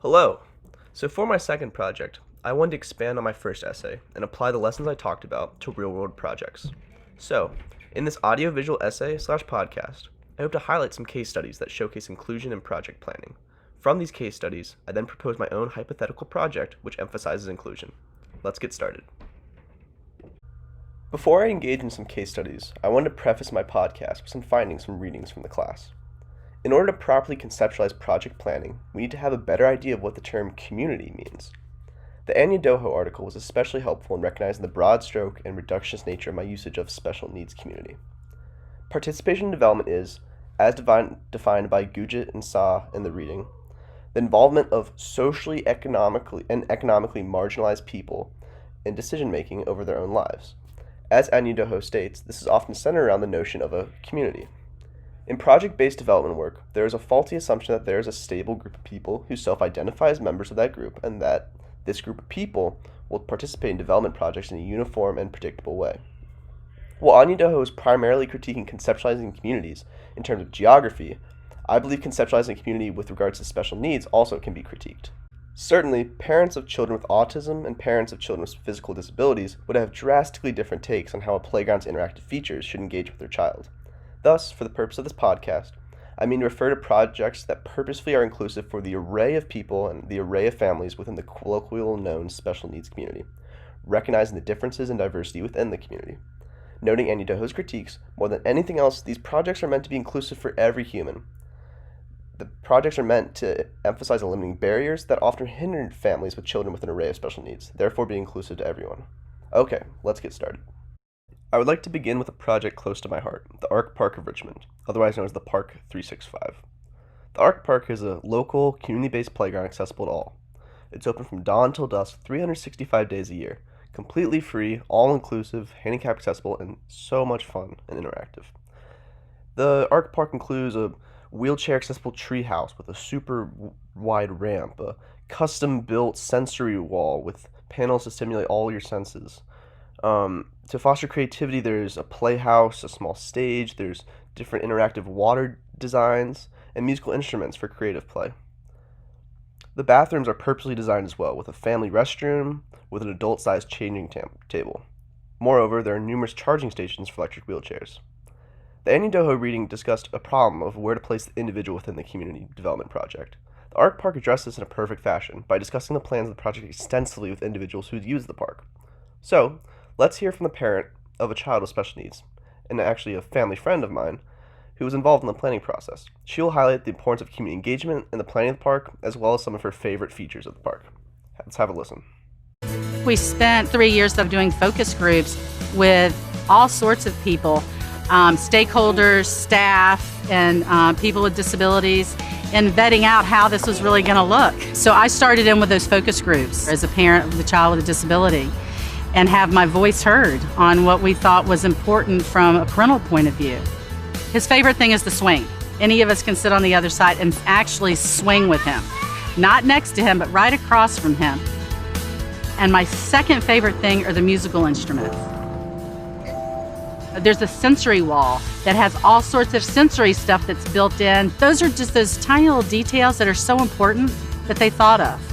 Hello! So for my second project, I wanted to expand on my first essay and apply the lessons I talked about to real-world projects. So, in this audio-visual essay/podcast, I hope to highlight some case studies that showcase inclusion in project planning. From these case studies, I then propose my own hypothetical project which emphasizes inclusion. Let's get started. Before I engage in some case studies, I wanted to preface my podcast with some findings from readings from the class. In order to properly conceptualize project planning, we need to have a better idea of what the term community means. The Anya Doho article was especially helpful in recognizing the broad stroke and reductionist nature of my usage of special needs community. Participation in development is, as defined by Gujit and Sa in the reading, the involvement of socially, economically marginalized people in decision-making over their own lives. As Anya Doho states, this is often centered around the notion of a community. In project-based development work, there is a faulty assumption that there is a stable group of people who self-identify as members of that group and that this group of people will participate in development projects in a uniform and predictable way. While Anya Doho is primarily critiquing conceptualizing communities in terms of geography, I believe conceptualizing community with regards to special needs also can be critiqued. Certainly, parents of children with autism and parents of children with physical disabilities would have drastically different takes on how a playground's interactive features should engage with their child. Thus, for the purpose of this podcast, I mean to refer to projects that purposefully are inclusive for the array of people and the array of families within the colloquial known special needs community, recognizing the differences and diversity within the community. Noting Anya Doho's critiques, more than anything else, these projects are meant to be inclusive for every human. The projects are meant to emphasize eliminating barriers that often hinder families with children with an array of special needs, therefore being inclusive to everyone. Okay, let's get started. I would like to begin with a project close to my heart, the Ark Park of Richmond, otherwise known as the Park 365. The Ark Park is a local, community-based playground accessible to all. It's open from dawn till dusk 365 days a year, completely free, all-inclusive, handicap accessible, and so much fun and interactive. The Ark Park includes a wheelchair-accessible treehouse with a super wide ramp, a custom-built sensory wall with panels to stimulate all your senses. To foster creativity, there's a playhouse, a small stage, there's different interactive water designs, and musical instruments for creative play. The bathrooms are purposely designed as well, with a family restroom with an adult-sized changing table. Moreover, there are numerous charging stations for electric wheelchairs. The Anya Doho reading discussed a problem of where to place the individual within the community development project. The Ark Park addressed this in a perfect fashion by discussing the plans of the project extensively with individuals who use the park. So, let's hear from the parent of a child with special needs, and actually a family friend of mine, who was involved in the planning process. She will highlight the importance of community engagement in the planning of the park, as well as some of her favorite features of the park. Let's have a listen. We spent 3 years of doing focus groups with all sorts of people, stakeholders, staff, and people with disabilities, and vetting out how this was really going to look. So I started in with those focus groups as a parent of the child with a disability, and have my voice heard on what we thought was important from a parental point of view. His favorite thing is the swing. Any of us can sit on the other side and actually swing with him. Not next to him, but right across from him. And my second favorite thing are the musical instruments. There's a sensory wall that has all sorts of sensory stuff that's built in. Those are just those tiny little details that are so important that they thought of.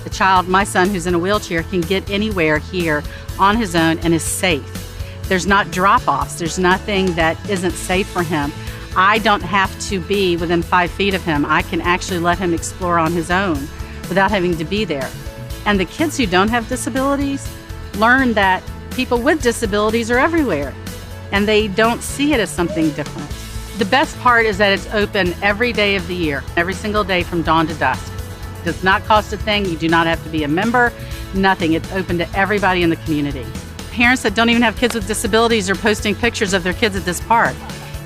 The child, my son, who's in a wheelchair, can get anywhere here on his own and is safe. There's not drop-offs. There's nothing that isn't safe for him. I don't have to be within 5 feet of him. I can actually let him explore on his own without having to be there. And the kids who don't have disabilities learn that people with disabilities are everywhere, and they don't see it as something different. The best part is that it's open every day of the year, every single day from dawn to dusk. Does not cost a thing. You do not have to be a member, nothing. It's open to everybody in the community. Parents that don't even have kids with disabilities are posting pictures of their kids at this park.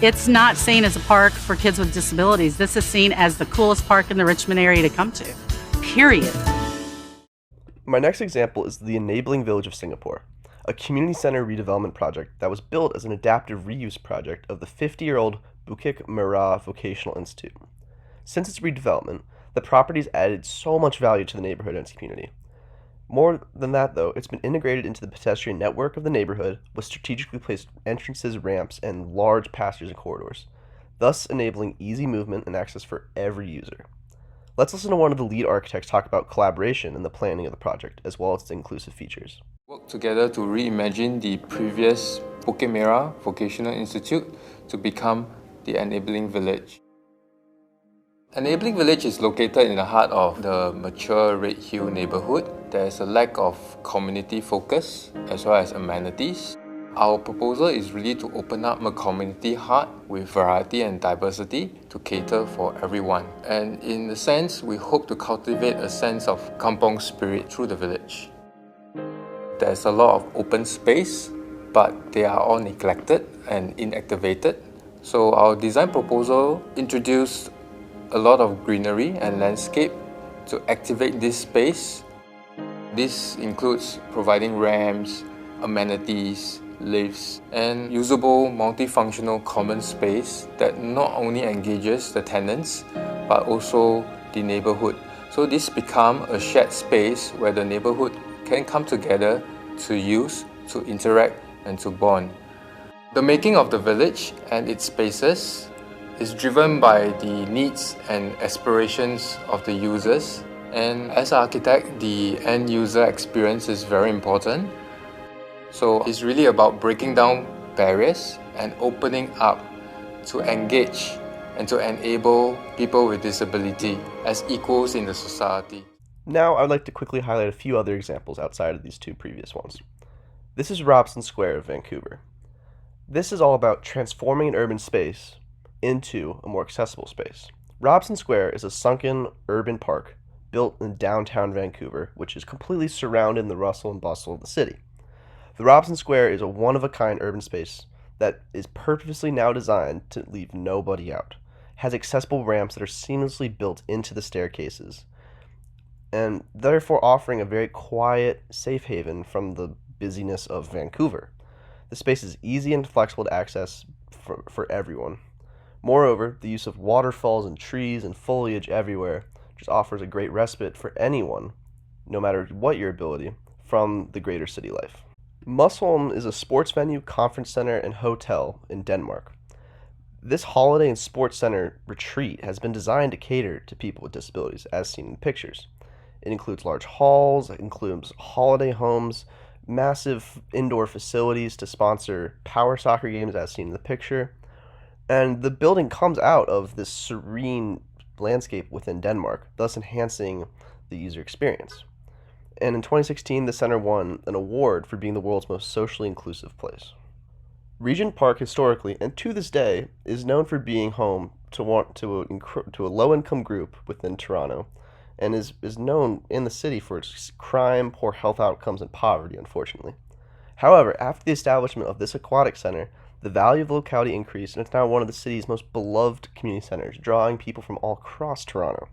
It's not seen as a park for kids with disabilities. This is seen as the coolest park in the Richmond area to come to, period. My next example is the Enabling Village of Singapore, a community center redevelopment project that was built as an adaptive reuse project of the 50-year-old Bukit Merah Vocational Institute. Since its redevelopment, the property's added so much value to the neighborhood and its community. More than that, though, it's been integrated into the pedestrian network of the neighborhood with strategically placed entrances, ramps, and large passages and corridors, thus enabling easy movement and access for every user. Let's listen to one of the lead architects talk about collaboration in the planning of the project, as well as its inclusive features. Work together to reimagine the previous Bukit Merah Vocational Institute to become the Enabling Village. Enabling Village is located in the heart of the mature Red Hill neighborhood. There is a lack of community focus as well as amenities. Our proposal is really to open up a community heart with variety and diversity to cater for everyone. And in a sense, we hope to cultivate a sense of kampong spirit through the village. There's a lot of open space, but they are all neglected and inactivated. So our design proposal introduced a lot of greenery and landscape to activate this space. This includes providing ramps, amenities, lifts, and usable multifunctional common space that not only engages the tenants but also the neighborhood. So this becomes a shared space where the neighborhood can come together to use, to interact, and to bond. The making of the village and its spaces is driven by the needs and aspirations of the users. And as an architect, the end user experience is very important. So it's really about breaking down barriers and opening up to engage and to enable people with disability as equals in the society. Now, I'd like to quickly highlight a few other examples outside of these two previous ones. This is Robson Square of Vancouver. This is all about transforming an urban space into a more accessible space. Robson Square is a sunken urban park built in downtown Vancouver, which is completely surrounded in the rustle and bustle of the city. The Robson Square is a one-of-a-kind urban space that is purposely now designed to leave nobody out. It has accessible ramps that are seamlessly built into the staircases, and therefore offering a very quiet, safe haven from the busyness of Vancouver. The space is easy and flexible to access for everyone. Moreover, the use of waterfalls and trees and foliage everywhere just offers a great respite for anyone, no matter what your ability, from the greater city life. Musholm is a sports venue, conference center, and hotel in Denmark. This holiday and sports center retreat has been designed to cater to people with disabilities, as seen in the pictures. It includes large halls, it includes holiday homes, massive indoor facilities to sponsor power soccer games, as seen in the picture. And the building comes out of this serene landscape within Denmark, thus enhancing the user experience. And in 2016, the center won an award for being the world's most socially inclusive place. Regent Park historically, and to this day, is known for being home to a low-income group within Toronto, and is known in the city for its crime, poor health outcomes, and poverty, unfortunately. However, after the establishment of this aquatic center, the value of the locality increased, and it's now one of the city's most beloved community centers, drawing people from all across Toronto.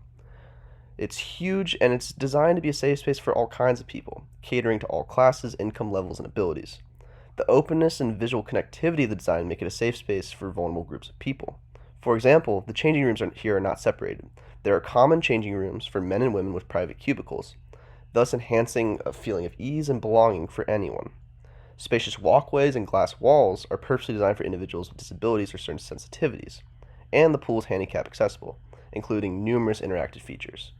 It's huge, and it's designed to be a safe space for all kinds of people, catering to all classes, income levels, and abilities. The openness and visual connectivity of the design make it a safe space for vulnerable groups of people. For example, the changing rooms here are not separated. There are common changing rooms for men and women with private cubicles, thus enhancing a feeling of ease and belonging for anyone. Spacious walkways and glass walls are purposely designed for individuals with disabilities or certain sensitivities, and the pool is handicap accessible, including numerous interactive features.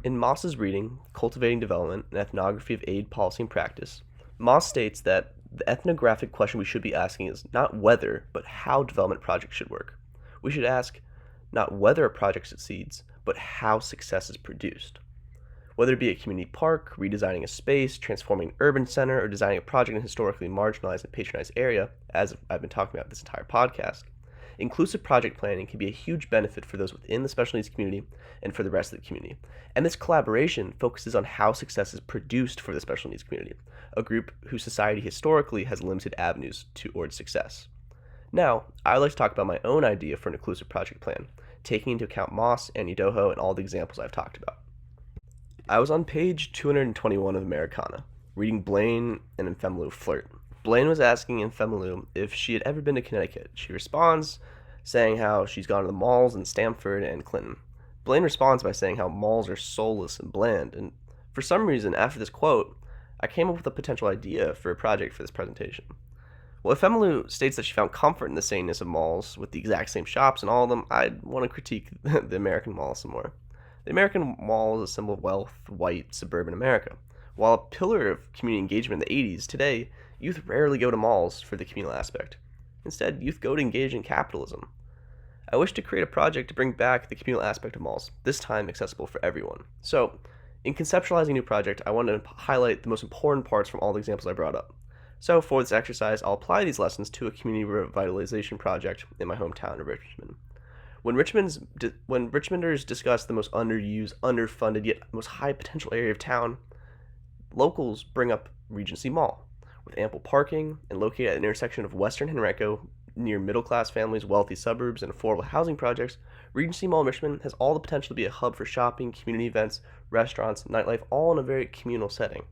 In Moss's reading, Cultivating Development, an Ethnography of Aid Policy and Practice, Moss states that the ethnographic question we should be asking is not whether, but how development projects should work. We should ask not whether a project succeeds, but how success is produced. Whether it be a community park, redesigning a space, transforming an urban center, or designing a project in a historically marginalized and patronized area, as I've been talking about this entire podcast, inclusive project planning can be a huge benefit for those within the special needs community and for the rest of the community. And this collaboration focuses on how success is produced for the special needs community, a group whose society historically has limited avenues towards success. Now, I would like to talk about my own idea for an inclusive project plan, taking into account Moss and Idaho and all the examples I've talked about. I was on page 221 of Americana, reading Blaine and Infemelu flirt. Blaine was asking Infemelu if she had ever been to Connecticut. She responds, saying how she's gone to the malls in Stamford and Clinton. Blaine responds by saying how malls are soulless and bland, and for some reason, after this quote, I came up with a potential idea for a project for this presentation. Well, Infemelu states that she found comfort in the sameness of malls with the exact same shops and all of them. I'd want to critique the American mall some more. The American Mall is a symbol of wealth, white, suburban America. While a pillar of community engagement in the 80s, today, youth rarely go to malls for the communal aspect. Instead, youth go to engage in capitalism. I wish to create a project to bring back the communal aspect of malls, this time accessible for everyone. So, in conceptualizing a new project, I want to highlight the most important parts from all the examples I brought up. So, for this exercise, I'll apply these lessons to a community revitalization project in my hometown of Richmond. When Richmonders discuss the most underused, underfunded, yet most high potential area of town, locals bring up Regency Mall. With ample parking and located at an intersection of Western Henrico, near middle-class families, wealthy suburbs, and affordable housing projects, Regency Mall in Richmond has all the potential to be a hub for shopping, community events, restaurants, nightlife, all in a very communal setting.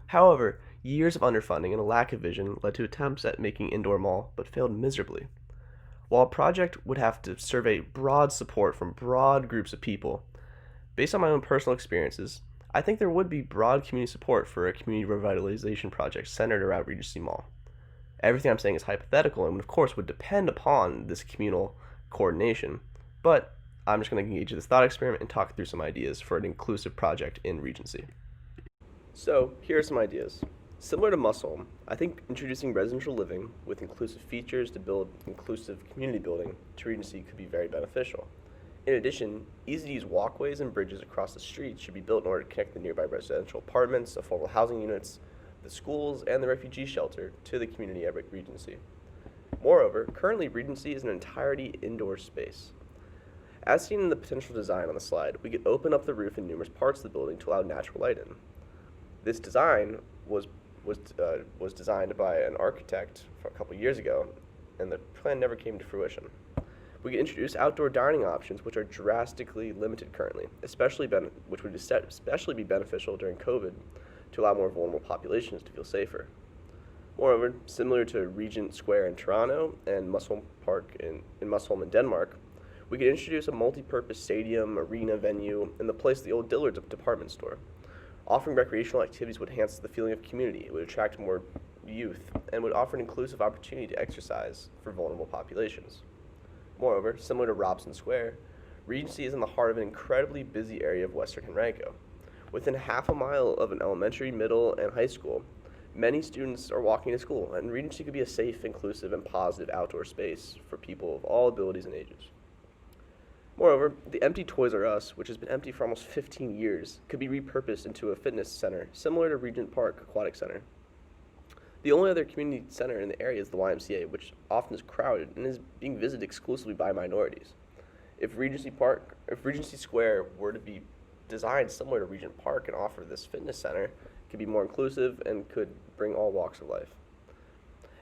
However, years of underfunding and a lack of vision led to attempts at making indoor mall, but failed miserably. While a project would have to survey broad support from broad groups of people, based on my own personal experiences, I think there would be broad community support for a community revitalization project centered around Regency Mall. Everything I'm saying is hypothetical and, of course, would depend upon this communal coordination, but I'm just going to engage in this thought experiment and talk through some ideas for an inclusive project in Regency. So, here are some ideas. Similar to Muscle, I think introducing residential living with inclusive features to build inclusive community building to Regency could be very beneficial. In addition, easy-to-use walkways and bridges across the streets should be built in order to connect the nearby residential apartments, affordable housing units, the schools, and the refugee shelter to the community at Regency. Moreover, currently Regency is an entirety indoor space. As seen in the potential design on the slide, we could open up the roof in numerous parts of the building to allow natural light in. This design was designed by an architect a couple years ago, and the plan never came to fruition. We could introduce outdoor dining options, which are drastically limited currently, which would especially be beneficial during COVID to allow more vulnerable populations to feel safer. Moreover, similar to Regent Square in Toronto and Musholm Park in Musholm in Denmark, we could introduce a multi-purpose stadium, arena venue in the place of the old Dillard's department store. Offering recreational activities would enhance the feeling of community, it would attract more youth, and would offer an inclusive opportunity to exercise for vulnerable populations. Moreover, similar to Robson Square, Regency is in the heart of an incredibly busy area of Western Henrico. Within half a mile of an elementary, middle, and high school, many students are walking to school, and Regency could be a safe, inclusive, and positive outdoor space for people of all abilities and ages. Moreover, the empty Toys R Us, which has been empty for almost 15 years, could be repurposed into a fitness center similar to Regent Park Aquatic Center. The only other community center in the area is the YMCA, which often is crowded and is being visited exclusively by minorities. If Regency Square were to be designed similar to Regent Park and offer this fitness center, it could be more inclusive and could bring all walks of life.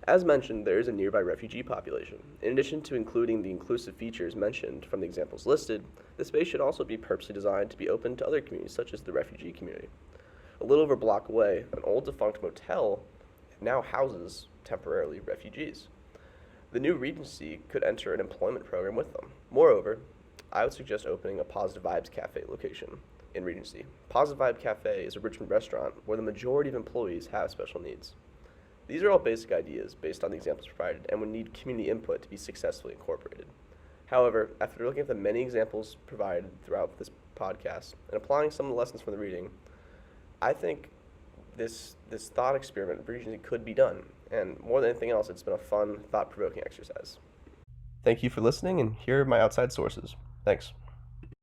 As mentioned, there is a nearby refugee population. In addition to including the inclusive features mentioned from the examples listed, the space should also be purposely designed to be open to other communities, such as the refugee community. A little over a block away, an old defunct motel now houses, temporarily, refugees. The new Regency could enter an employment program with them. Moreover, I would suggest opening a Positive Vibes Cafe location in Regency. Positive Vibe Cafe is a Richmond restaurant where the majority of employees have special needs. These are all basic ideas based on the examples provided and would need community input to be successfully incorporated. However, after looking at the many examples provided throughout this podcast and applying some of the lessons from the reading, I think this thought experiment of Regency could be done, and more than anything else, it's been a fun, thought-provoking exercise. Thank you for listening, and here are my outside sources. Thanks.